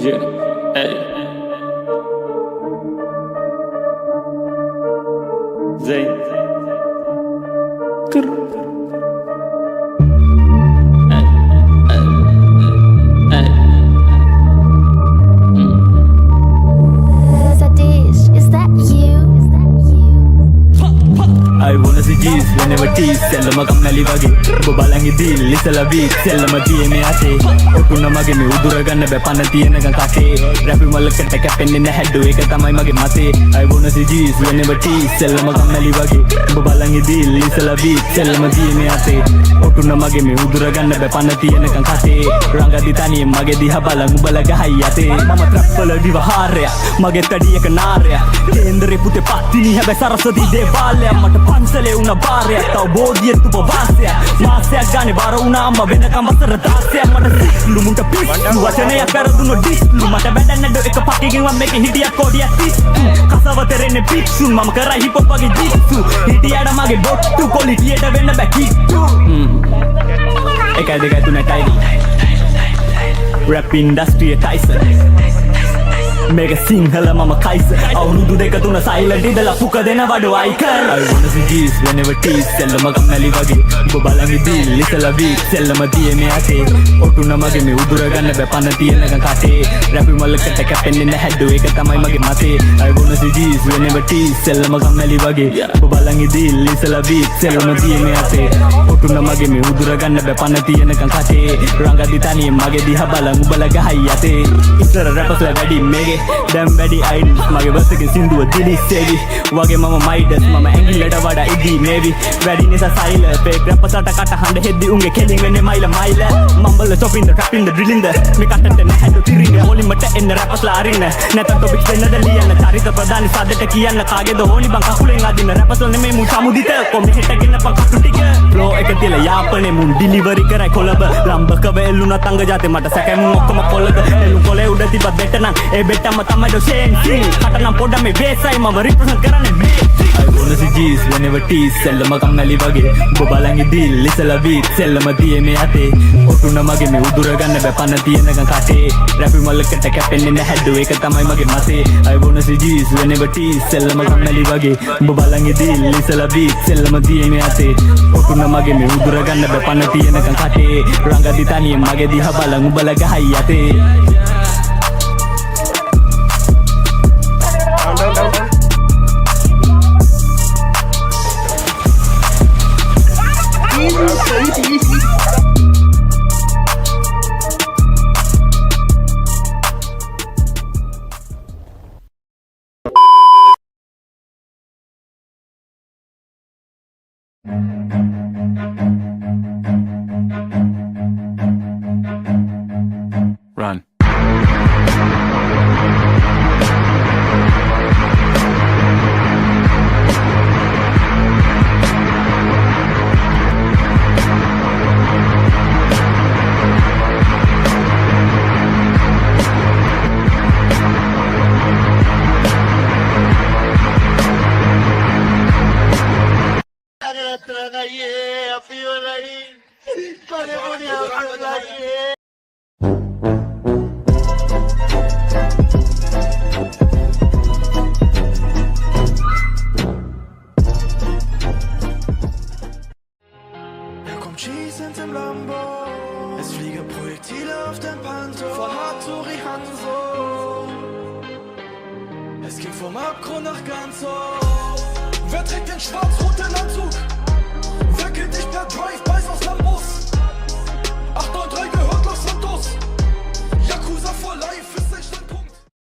Yeah, ey. Zayn. Kır. Ey, ey, ey. Satish, is that you? I wanna see G's whenever tease Sellama kammali wage ඔබ බලන් ඉදිල් ඉතලා week සෙල්ලම තියේ මේ අතේ ඔටුන මගේ මේ උදුර ගන්න බෑ පන තියෙනකන් කටේ රැපි මල්ලකට කැපෙන්නේ නැහැ ඩෝ ඒක තමයි මගේ මතේ I wanna see G's whenever tease සෙල්ලම කම්මැලි වගේ ඔබ බලන් ඉදිල් ඉතලා වීක් සෙල්ලම තියේ මේ අතේ ඔටුන මගේ මේ උදුර ගන්න බෑ පන තියෙනකන් කටේ රංගදි තනිය මගේ දිහා බලන් උබලා ගහයි යතේ මම ත්‍රප්පල විවහාරය මගේ තඩියක නාරය කේන්දරේ පුතේ පත්තිනි හැබැයි සරසදී දේවාලය මට පන්සලේ උන බාරයක් තව බෝධියෙත් උපවාසයක් මාසයක් ගානේ බාර වුණා අම්මා වෙනකම් වසර 16ක් මට සිස්ලු මුන්ට පිස්සු වචනයක් පෙරදුන ඩිස්ලු මට බැඳන්නඩ එක පටිකින් මම මේකේ හිටියක් කොඩියක් පිස්සු කසවතරෙන්නේ පිස්සු මම කරා හිප් හොප් වගේ ජිස්සු හිටියට මගේ බොට්ටු කොලිටියට වෙන්න බෑ කිට්ටු එකයි දෙකයි තුනයි ටයිනි රැප් ඉන්ඩස්ට්‍රියේ ටයිසන් මේක සිංහල මම කයිස අවුරුදු දෙක තුන සයිලන්ට් ඉඳලා පුක දෙන වඩ icon I wanna see G's whenever tease සෙල්ලම කම්මැලි වගේ ඔබ බලන් ඉදිල් ඉතලා වීක් සෙල්ලම තියේ මේ අතේ ඔටුන මගේ මේ උදුර ගන්න බෑ පන තියෙනකන් කටේ රැපි මල්ලකට කැපෙන්නේ නැහැ ඩෝ ඒක තමයි මගේ මතේ I wanna see G's whenever tease සෙල්ලම කම්මැලි වගේ ඔබ බලන් ඉදිල් ඉතලා වීක් සෙල්ලම තියේ මේ අතේ ඔටුන මගේ මේ උදුර ගන්න බෑ පන තියෙනකන් කටේ රංගදි තනිය මගේ දිහා බලන් උබලා ගහයි යතේ ඉස්සර රැපස්ලා වැඩි මේගේ දැම් වැඩි අයිඩල්ස් මගේ බස්සකින් සින්දුව දිලිස්සේවි වගේ මම මයිඩස් මම ඇඟිල්ලට වඩා ඉදී මේවි වැඩි නිසා සයිල ෆේක් රැපසට කට හඬ හෙද්දි උන්ගේ කෙලින් වෙන්නේ මයිල මම්බල චොපින්ද ට්‍රැපින්ද ඩ්‍රිලින්ද මේ කටට නැහැඩු තිරින්ද ඕලිමට එන්න රැපස්ලා අරින්න නැත ටොපික්ස් දෙන්නද ලියන්න චරිත ප්‍රධානි සාදට කියන්න කාගේද ඕනි බං කකුලෙන් අදින්න රැපස්ලා නෙමෙයි මුන් සමුදිත කොමිහෙට ගෙන්න පන් කටු ටික ෆ්ලෝ එක තියලා යාපනේ මුන් ඩිලිවරි කරයි කොළඹ ලම්බක වෙල්ලුණත් අංග ජාතේ මට සැකයි මුන් ඔක්කොම කොළද එළු කොලේ උඩ තිබ්බ බෙට නම් ඒ බෙටම තමයි ඩෝ ෂේන් සිං කටනම් පොඩ මේ වේසයි මම රිප්‍රසන්ට් කරන්නේ මේ I wanna see G's whenever tease සෙල්ලම කම්මැලි වගේ ඔබ බලන් ඉදිල් ඉතලා වීක් සෙල්ලම තියේ මේ අතේ ඔටුන මගේ මේ උදුර ගන්න බෑ පන තියෙනකන් කටේ රැපි මල්ලකට කැපෙන්නේ නැහැ ඩෝ ඒක තමයි මගේ මතේ I wanna see G's whenever tease සෙල්ලම කම්මැලි වගේ ඔබ බලන් ඉදිල් ඉතලා වීක් සෙල්ලම තියේ මේ අතේ ඔටුන මගේ මේ උදුර ගන්න බෑ පන තියෙනකන් කටේ රංගදි තනිය මගේ දිහා බලන් උබලා ගහයි යතේ Run. Schießend im Lambo, es fliegen Projektile auf dein Panto, von Hattori Hanzo. Es ging vom Abgrund nach ganz hoch. Wer trägt den schwarz-roten Anzug?